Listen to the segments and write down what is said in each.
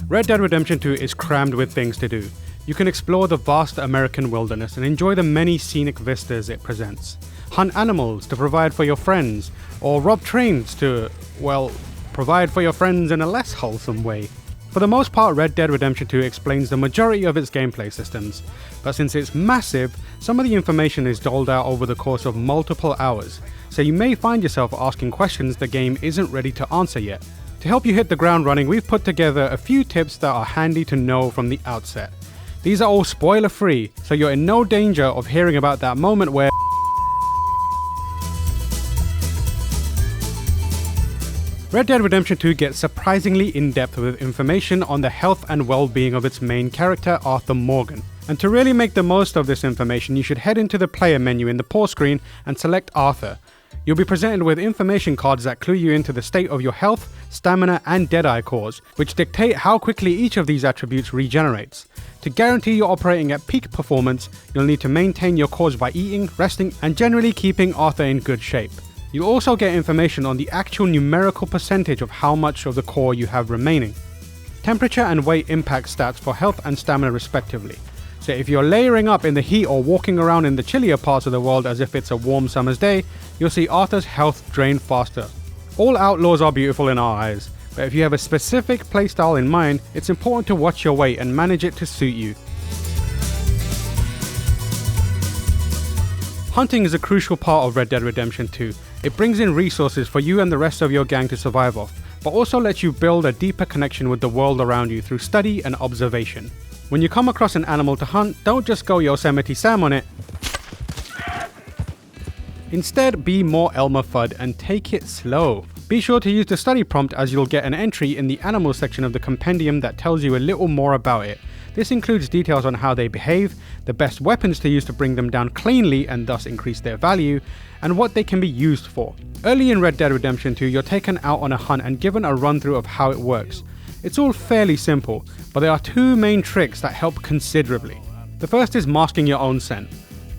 Red Dead Redemption 2 is crammed with things to do. You can explore the vast American wilderness and enjoy the many scenic vistas it presents. Hunt animals to provide for your friends, or rob trains to, well, provide for your friends in a less wholesome way. For the most part, Red Dead Redemption 2 explains the majority of its gameplay systems, but since it's massive, some of the information is doled out over the course of multiple hours, so you may find yourself asking questions the game isn't ready to answer yet. To help you hit the ground running, we've put together a few tips that are handy to know from the outset. These are all spoiler free, so you're in no danger of hearing about that moment where Red Dead Redemption 2 gets surprisingly in-depth with information on the health and well-being of its main character, Arthur Morgan. And to really make the most of this information, you should head into the player menu in the pause screen and select Arthur. You'll be presented with information cards that clue you into the state of your health, stamina, and Deadeye cores, which dictate how quickly each of these attributes regenerates. To guarantee you're operating at peak performance, you'll need to maintain your cores by eating, resting, and generally keeping Arthur in good shape. You'll also get information on the actual numerical percentage of how much of the core you have remaining. Temperature and weight impact stats for health and stamina respectively. So if you're layering up in the heat or walking around in the chillier parts of the world as if it's a warm summer's day, you'll see Arthur's health drain faster. All outlaws are beautiful in our eyes, but if you have a specific playstyle in mind, it's important to watch your weight and manage it to suit you. Hunting is a crucial part of Red Dead Redemption 2. It brings in resources for you and the rest of your gang to survive off, but also lets you build a deeper connection with the world around you through study and observation. When you come across an animal to hunt, don't just go Yosemite Sam on it. Instead, be more Elmer Fudd and take it slow. Be sure to use the study prompt as you'll get an entry in the animal section of the compendium that tells you a little more about it. This includes details on how they behave, the best weapons to use to bring them down cleanly and thus increase their value, and what they can be used for. Early in Red Dead Redemption 2, you're taken out on a hunt and given a run through of how it works. It's all fairly simple, but there are two main tricks that help considerably. The first is masking your own scent.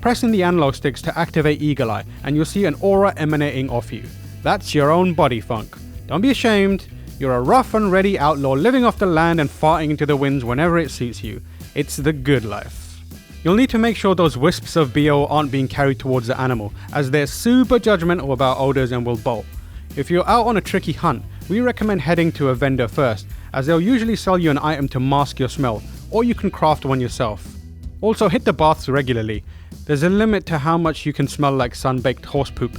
Pressing the analog sticks to activate Eagle Eye, and you'll see an aura emanating off you. That's your own body funk. Don't be ashamed. You're a rough and ready outlaw living off the land and farting into the winds whenever it suits you. It's the good life. You'll need to make sure those wisps of BO aren't being carried towards the animal, as they're super judgmental about odors and will bolt. If you're out on a tricky hunt, we recommend heading to a vendor first, as they'll usually sell you an item to mask your smell, or you can craft one yourself. Also, hit the baths regularly. There's a limit to how much you can smell like sun-baked horse poop.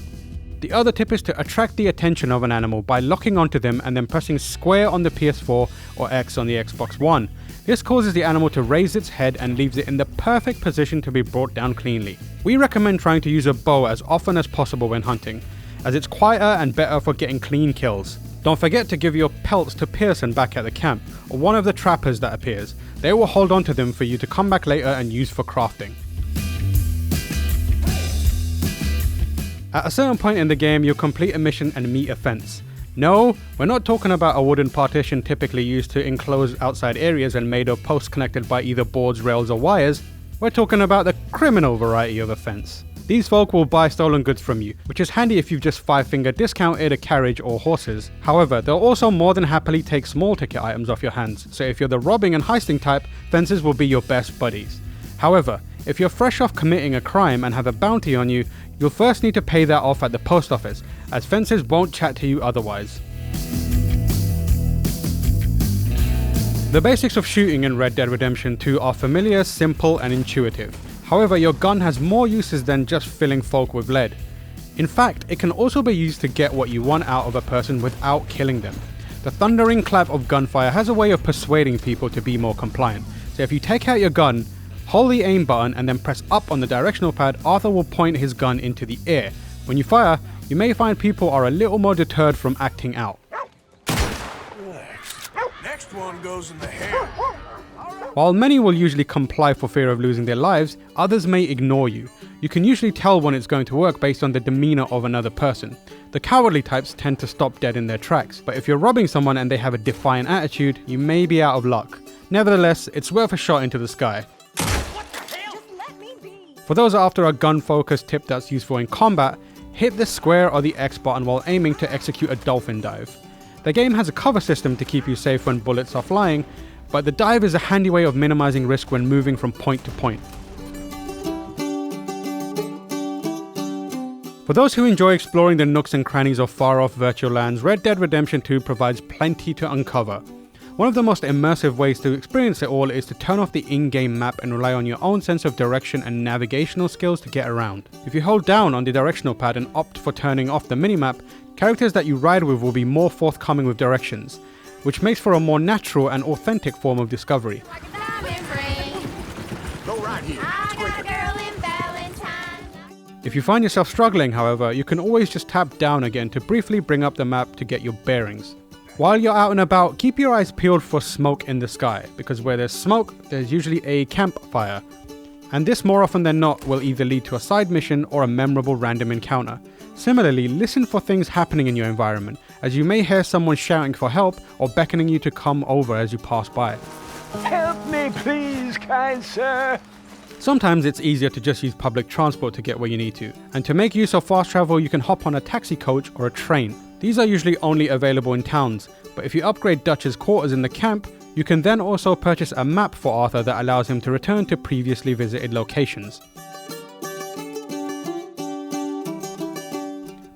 The other tip is to attract the attention of an animal by locking onto them and then pressing square on the PS4 or X on the Xbox One. This causes the animal to raise its head and leaves it in the perfect position to be brought down cleanly. We recommend trying to use a bow as often as possible when hunting, as it's quieter and better for getting clean kills. Don't forget to give your pelts to Pearson back at the camp, or one of the trappers that appears. They will hold on to them for you to come back later and use for crafting. At a certain point in the game, you'll complete a mission and meet a fence. No, we're not talking about a wooden partition typically used to enclose outside areas and made of posts connected by either boards, rails or wires. We're talking about the criminal variety of a fence. These folk will buy stolen goods from you, which is handy if you've just 5-finger discounted a carriage or horses. However, they'll also more than happily take small ticket items off your hands, so if you're the robbing and heisting type, fences will be your best buddies. However, if you're fresh off committing a crime and have a bounty on you, you'll first need to pay that off at the post office, as fences won't chat to you otherwise. The basics of shooting in Red Dead Redemption 2 are familiar, simple and intuitive. However, your gun has more uses than just filling folk with lead. In fact, it can also be used to get what you want out of a person without killing them. The thundering clap of gunfire has a way of persuading people to be more compliant. So if you take out your gun, hold the aim button and then press up on the directional pad, Arthur will point his gun into the air. When you fire, you may find people are a little more deterred from acting out. Next one goes in the hair. While many will usually comply for fear of losing their lives, others may ignore you. You can usually tell when it's going to work based on the demeanor of another person. The cowardly types tend to stop dead in their tracks, but if you're robbing someone and they have a defiant attitude, you may be out of luck. Nevertheless, it's worth a shot into the sky. For those after a gun-focused tip that's useful in combat, hit the square or the X button while aiming to execute a dolphin dive. The game has a cover system to keep you safe when bullets are flying, but the dive is a handy way of minimizing risk when moving from point to point. For those who enjoy exploring the nooks and crannies of far-off virtual lands, Red Dead Redemption 2 provides plenty to uncover. One of the most immersive ways to experience it all is to turn off the in-game map and rely on your own sense of direction and navigational skills to get around. If you hold down on the directional pad and opt for turning off the minimap, characters that you ride with will be more forthcoming with directions, which makes for a more natural and authentic form of discovery. Go right here. If you find yourself struggling, however, you can always just tap down again to briefly bring up the map to get your bearings. While you're out and about, keep your eyes peeled for smoke in the sky, because where there's smoke, there's usually a campfire. And this more often than not will either lead to a side mission or a memorable random encounter. Similarly, listen for things happening in your environment, as you may hear someone shouting for help or beckoning you to come over as you pass by. Help me please, kind sir. Sometimes it's easier to just use public transport to get where you need to, and to make use of fast travel you can hop on a taxi coach or a train. These are usually only available in towns, but if you upgrade Dutch's quarters in the camp, you can then also purchase a map for Arthur that allows him to return to previously visited locations.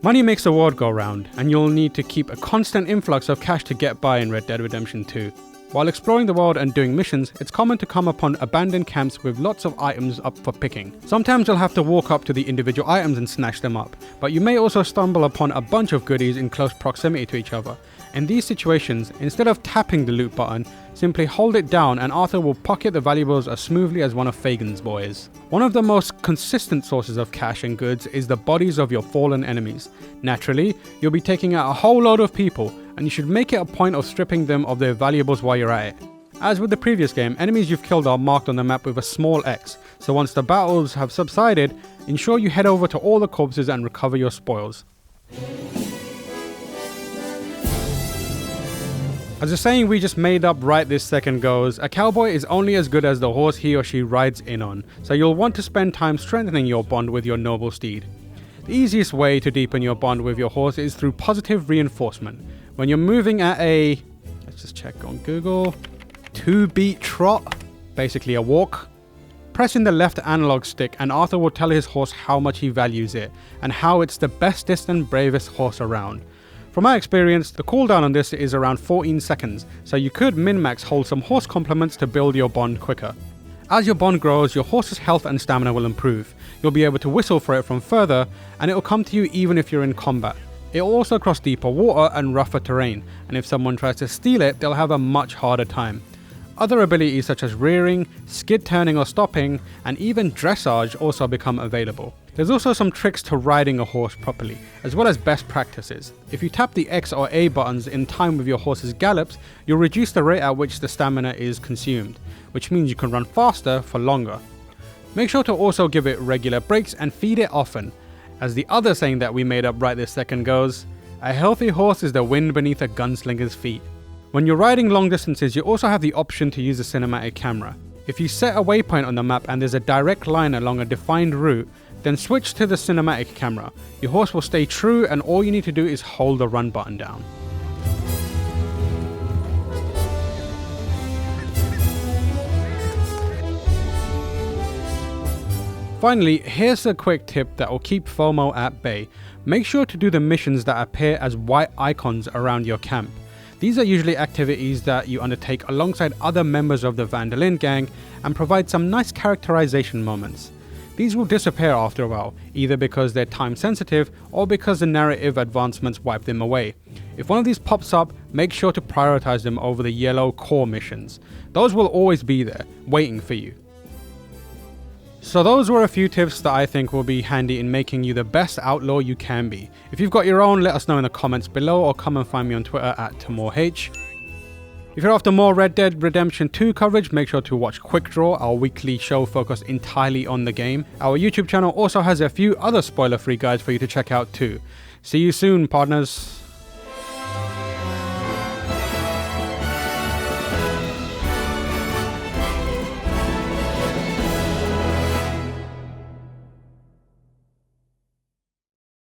Money makes the world go round, and you'll need to keep a constant influx of cash to get by in Red Dead Redemption 2. While exploring the world and doing missions, it's common to come upon abandoned camps with lots of items up for picking. Sometimes you'll have to walk up to the individual items and snatch them up, but you may also stumble upon a bunch of goodies in close proximity to each other. In these situations, instead of tapping the loot button, simply hold it down and Arthur will pocket the valuables as smoothly as one of Fagin's boys. One of the most consistent sources of cash and goods is the bodies of your fallen enemies. Naturally, you'll be taking out a whole load of people, and you should make it a point of stripping them of their valuables while you're at it. As with the previous game, enemies you've killed are marked on the map with a small X, so once the battles have subsided, ensure you head over to all the corpses and recover your spoils. As a saying we just made up right this second goes, a cowboy is only as good as the horse he or she rides in on, so you'll want to spend time strengthening your bond with your noble steed. The easiest way to deepen your bond with your horse is through positive reinforcement. When you're moving at a, let's just check on Google, 2-beat trot, basically a walk, press in the left analog stick and Arthur will tell his horse how much he values it and how it's the bestest and bravest horse around. From my experience, the cooldown on this is around 14 seconds, so you could min-max hold some horse compliments to build your bond quicker. As your bond grows, your horse's health and stamina will improve. You'll be able to whistle for it from further, and it will come to you even if you're in combat. It will also cross deeper water and rougher terrain, and if someone tries to steal it, they'll have a much harder time. Other abilities such as rearing, skid turning or stopping, and even dressage also become available. There's also some tricks to riding a horse properly, as well as best practices. If you tap the X or A buttons in time with your horse's gallops, you'll reduce the rate at which the stamina is consumed, which means you can run faster for longer. Make sure to also give it regular breaks and feed it often. As the other saying that we made up right this second goes, a healthy horse is the wind beneath a gunslinger's feet. When you're riding long distances, you also have the option to use a cinematic camera. If you set a waypoint on the map and there's a direct line along a defined route, then switch to the cinematic camera. Your horse will stay true and all you need to do is hold the run button down. Finally, here's a quick tip that will keep FOMO at bay. Make sure to do the missions that appear as white icons around your camp. These are usually activities that you undertake alongside other members of the Van der Linde gang and provide some nice characterization moments. These will disappear after a while, either because they're time sensitive or because the narrative advancements wipe them away. If one of these pops up, make sure to prioritize them over the yellow core missions. Those will always be there, waiting for you. So those were a few tips that I think will be handy in making you the best outlaw you can be. If you've got your own, let us know in the comments below or come and find me on Twitter at TimorH. If you're after more Red Dead Redemption 2 coverage, make sure to watch Quick Draw, our weekly show focused entirely on the game. Our YouTube channel also has a few other spoiler-free guides for you to check out too. See you soon, partners.